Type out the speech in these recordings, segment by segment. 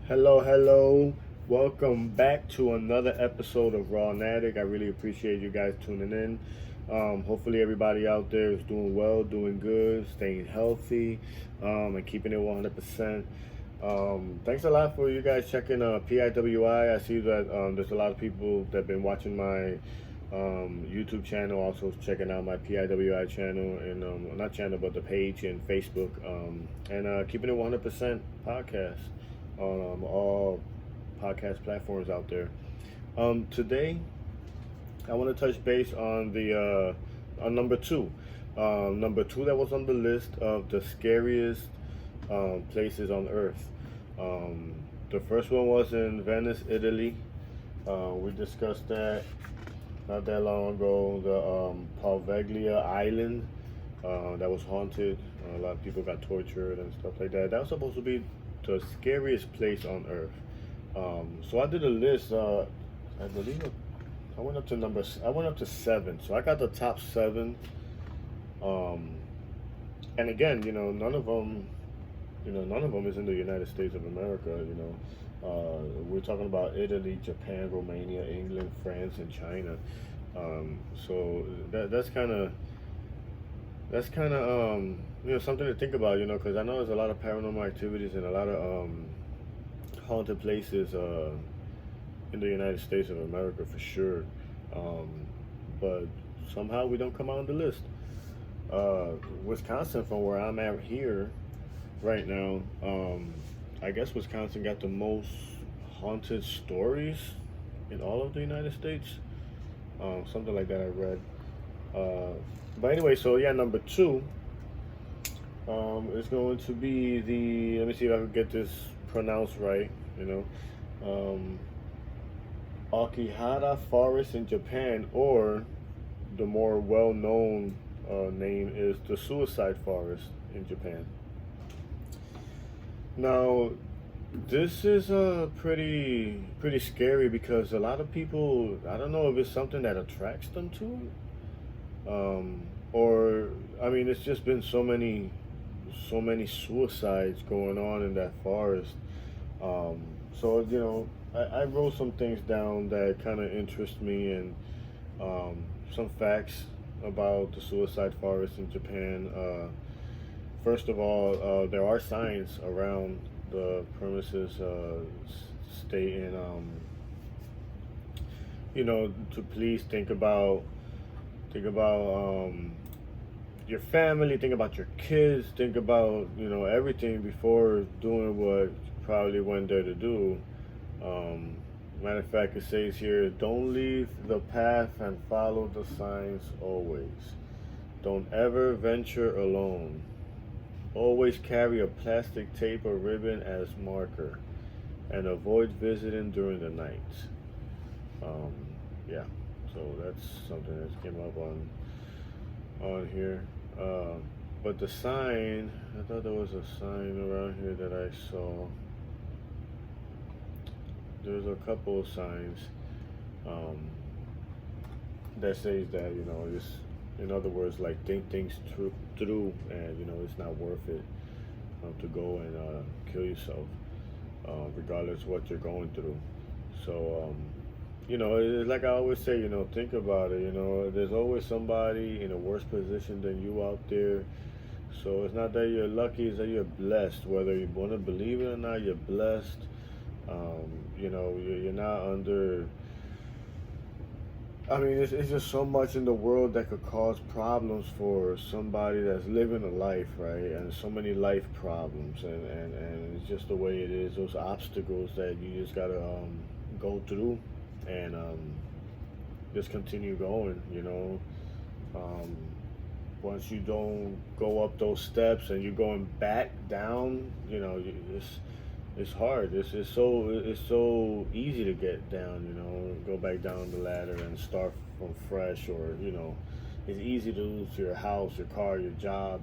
Hello, hello. Welcome back to another episode of RAW-NATIK. I really appreciate you guys tuning in. Hopefully, everybody out there is doing well, doing good, staying healthy, and keeping it 100%. Thanks a lot for you guys checking PIWI. I see that there's a lot of people that have been watching my YouTube channel, also checking out my PIWI channel, and not channel, but the page and Facebook, and keeping it 100% podcast on all podcast platforms out there. Today, I want to touch base on the on number two. Number two that was on the list of the scariest places on Earth. Um, the first one was in Venice, Italy. We discussed that not that long ago. The Palveglia Island that was haunted. A lot of people got tortured and stuff like that. That was supposed to be the scariest place on Earth. So I did a list. I believe I went up to I went up to seven. So I got the top seven. Um, and again, none of them is in the United States of America. We're talking about Italy, Japan, Romania, England, France, and China. So that's kind of something to think about. Because I know there's a lot of paranormal activities and a lot of haunted places in the United States of America for sure. Um, but somehow we don't come on the list. Wisconsin, from where I'm at here right now, I guess Wisconsin got the most haunted stories in all of the United States. Something like that I read. But anyway, so yeah, number two is going to be the. Let me see if I can get this pronounced right. Um, Akihara Forest in Japan, or the more well-known name is the Suicide Forest in Japan. Now, this is pretty scary because a lot of people, I don't know if it's something that attracts them to it, or I mean, it's just been so many suicides going on in that forest. Um, so I wrote some things down that kind of interest me, and some facts about the suicide forest in Japan. First of all, there are signs around the premises stating, to please think about your family, think about your kids, think about everything before doing what you probably went there to do. Um, Matter of fact, it says here, don't leave the path and follow the signs always. Don't ever venture alone. Always carry a plastic tape or ribbon as marker, and avoid visiting during the night. Um, yeah, so that's something that came up on here. Uh, but the sign, I thought there was a sign around here that I saw. There's a couple of signs um, that says that it's, in other words, like think things through, and it's not worth it to go and kill yourself, regardless of what you're going through. So it's like I always say, think about it. There's always somebody in a worse position than you out there. So it's not that you're lucky, it's that you're blessed. Whether you want to believe it or not, you're blessed. You're not under. I mean, it's just so much in the world that could cause problems for somebody that's living a life, right? And so many life problems, and it's just the way it is. Those obstacles that you just gotta go through, and just continue going. Um, Once you don't go up those steps and you're going back down, it's hard. It's so easy to get down. Go back down the ladder and start from fresh, or it's easy to lose your house, your car, your job,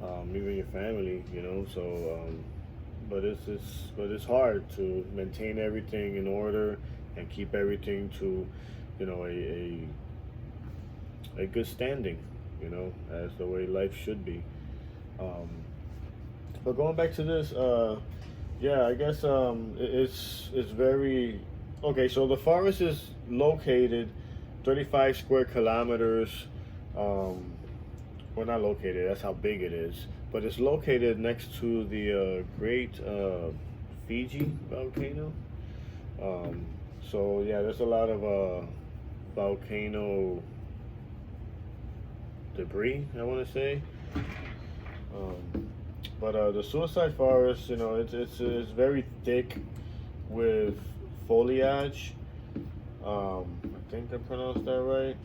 even your family. But it's hard to maintain everything in order and keep everything to, a good standing. As the way life should be. Um, but going back to this. Yeah, I guess it's very okay. So the forest is located 35 square kilometers. Um, well, not located. That's how big it is. But it's located next to the Great Fiji volcano. Um, so yeah, there's a lot of volcano debris, I want to say. Um, but the suicide forest, it's very thick with foliage. I think I pronounced that right.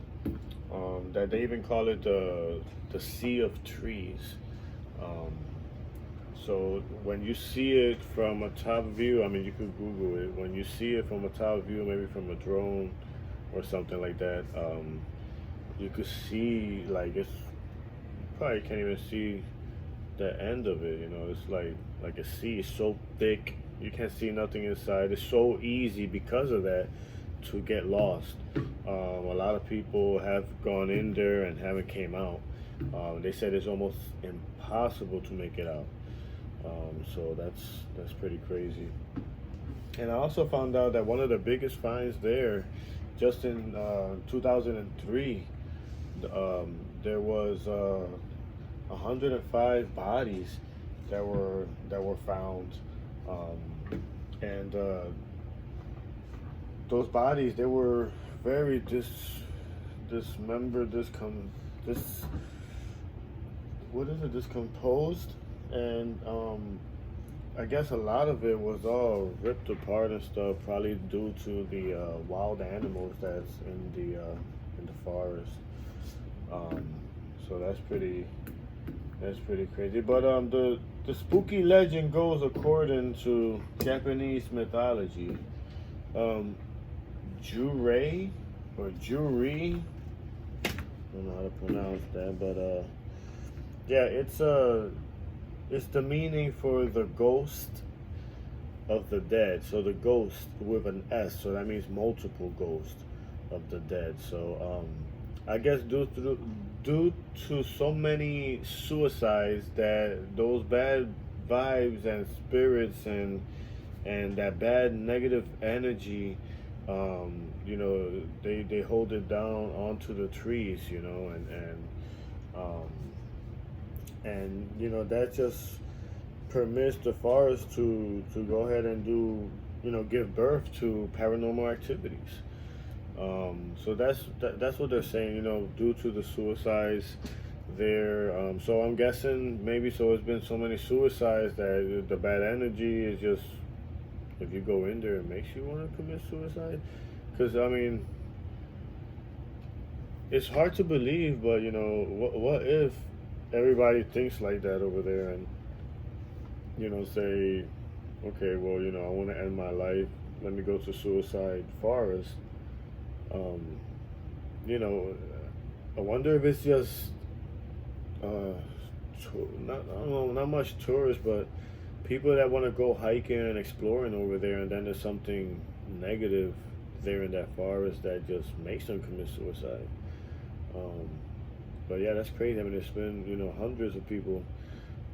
That they even call it the sea of trees. Um, so when you see it from a top view, I mean, you could Google it. When you see it from a top view, maybe from a drone or something like that, you could see like it's probably can't even see the end of it. It's like a sea. It's so thick, you can't see nothing inside. It's so easy because of that to get lost. A lot of people have gone in there and haven't came out. They said it's almost impossible to make it out. So that's pretty crazy. And I also found out that one of the biggest finds there, just in 2003, there was 105 bodies that were found, and those bodies, they were very dismembered, this what is it, discomposed, and I guess a lot of it was all ripped apart and stuff, probably due to the wild animals that's in the forest. Um, so that's pretty crazy. But the spooky legend goes according to Japanese mythology. Um, Jurei or Juri, I don't know how to pronounce that, but yeah, it's the meaning for the ghost of the dead. So the ghost with an S, so that means multiple ghosts of the dead. So I guess due to so many suicides, that those bad vibes and spirits and that bad negative energy, they hold it down onto the trees, um, that just permits the forest to go ahead and give birth to paranormal activities. So that's what they're saying, due to the suicides there. So I'm guessing maybe so it's been so many suicides that the bad energy is just, if you go in there, it makes you want to commit suicide. Because I mean, it's hard to believe, but what if everybody thinks like that over there, and say, okay, well, I want to end my life. Let me go to suicide forest. Um, you know, I wonder if it's just not, I don't know, not much tourists, but people that want to go hiking and exploring over there, and then there's something negative there in that forest that just makes them commit suicide. Um, but yeah, that's crazy. I mean, there's been hundreds of people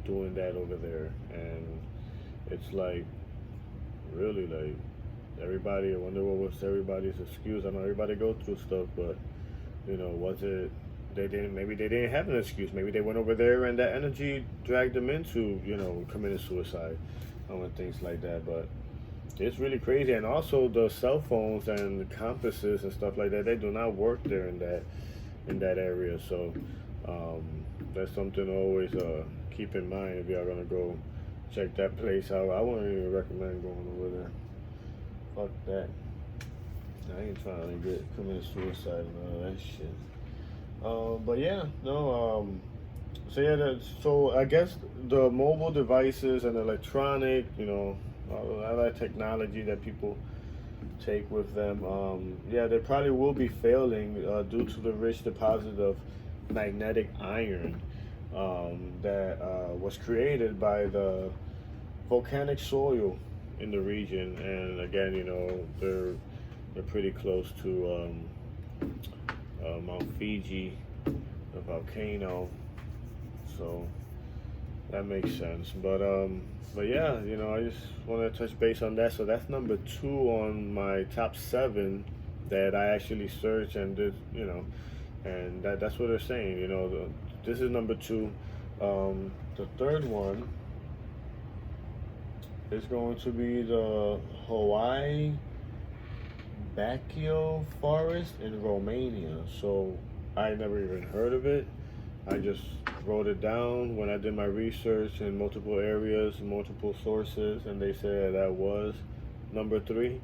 doing that over there, and it's like really like everybody. I wonder what was everybody's excuse. I know everybody go through stuff, but was it they didn't have an excuse. Maybe they went over there and that energy dragged them into committing suicide, and things like that. But it's really crazy. And also the cell phones and the compasses and stuff like that, they do not work there in that area. So um, that's something to always keep in mind if y'all gonna go check that place out. I wouldn't even recommend going over there. Fuck that. I ain't trying to commit suicide and all that shit. But yeah, no. So yeah, so I guess the mobile devices and electronic, all that technology that people take with them, yeah, they probably will be failing due to the rich deposit of magnetic iron that was created by the volcanic soil in the region. And again, they're pretty close to Mount Fiji, the volcano. So That makes sense. But yeah, you know, I just want to touch base on that. So that's number two on my top seven that I actually searched and did, you know, and that's what they're saying. You know, this is number two. The third one is going to be the Hawaii Bacchio Forest in Romania. So I never even heard of it. I just wrote it down when I did my research in multiple areas, multiple sources, and they said that was number three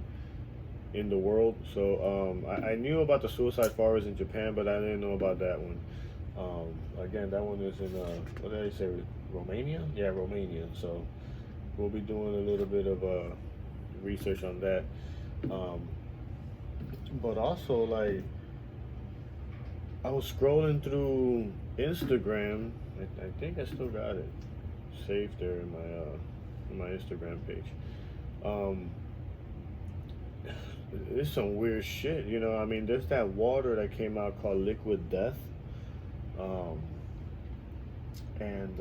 in the world. So I knew about the suicide forest in Japan, but I didn't know about that one. Again, that one is in what did I say? Romania? Yeah, Romania. So we'll be doing a little bit of research on that. Um, but also, like, I was scrolling through Instagram. I think I still got it saved there in my Instagram page. Um, it's some weird shit, you know. I mean, there's that water that came out called Liquid Death, um, and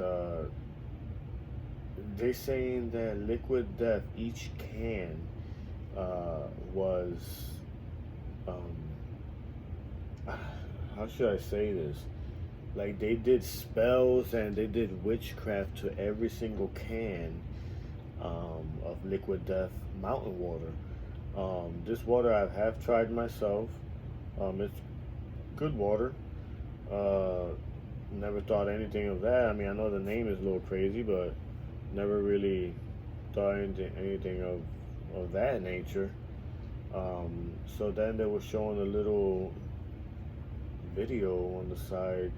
they saying that Liquid Death each can was um, how should I say this? Like they did spells and they did witchcraft to every single can of Liquid Death mountain water. This water I have tried myself. It's good water. Uh, Never thought anything of that. I mean, I know the name is a little crazy, but never really thought anything of that nature. So then they were showing a little video on the side.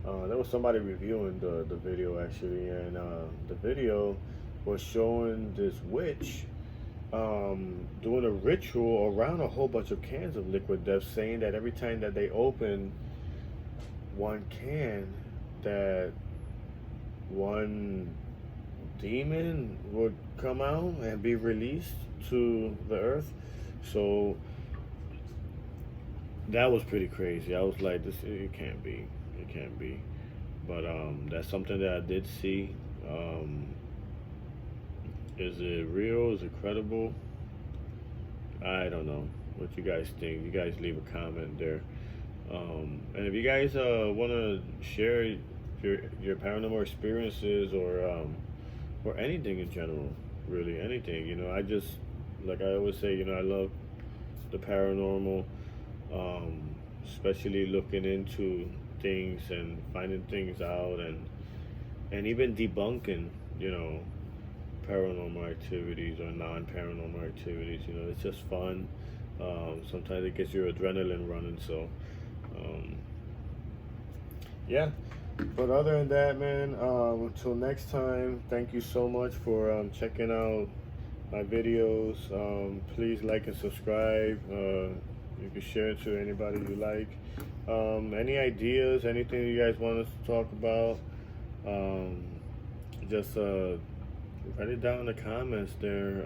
There was somebody reviewing the video actually, and the video was showing this witch doing a ritual around a whole bunch of cans of liquid death, saying that every time that they open one can, that one demon would come out and be released to the earth. So that was pretty crazy. I was like, this it can't be, it can't be. But that's something that I did see. Um, is it real? Is it credible? I don't know what you guys think. You guys leave a comment there. And if you guys want to share your paranormal experiences or anything in general, really anything, you know, I just like I always say, you know, I love the paranormal, um, especially looking into things and finding things out and even debunking, you know, paranormal activities or non-paranormal activities. You know, it's just fun. Sometimes it gets your adrenaline running. So, um, yeah. But other than that, man, until next time, thank you so much for checking out my videos. Please like and subscribe. You can share it to anybody you like. Any ideas, anything you guys want us to talk about, just write it down in the comments there,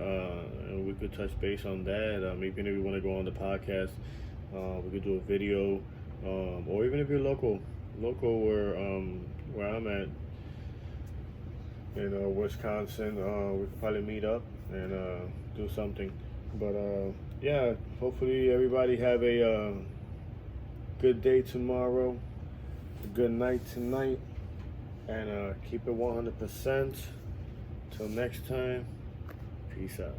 and we could touch base on that. Even if you want to go on the podcast, we could do a video, or even if you're local where I'm at, in Wisconsin, we could probably meet up and do something. But yeah, hopefully everybody have a good day tomorrow, a good night tonight, and keep it 100%. Till next time, peace out.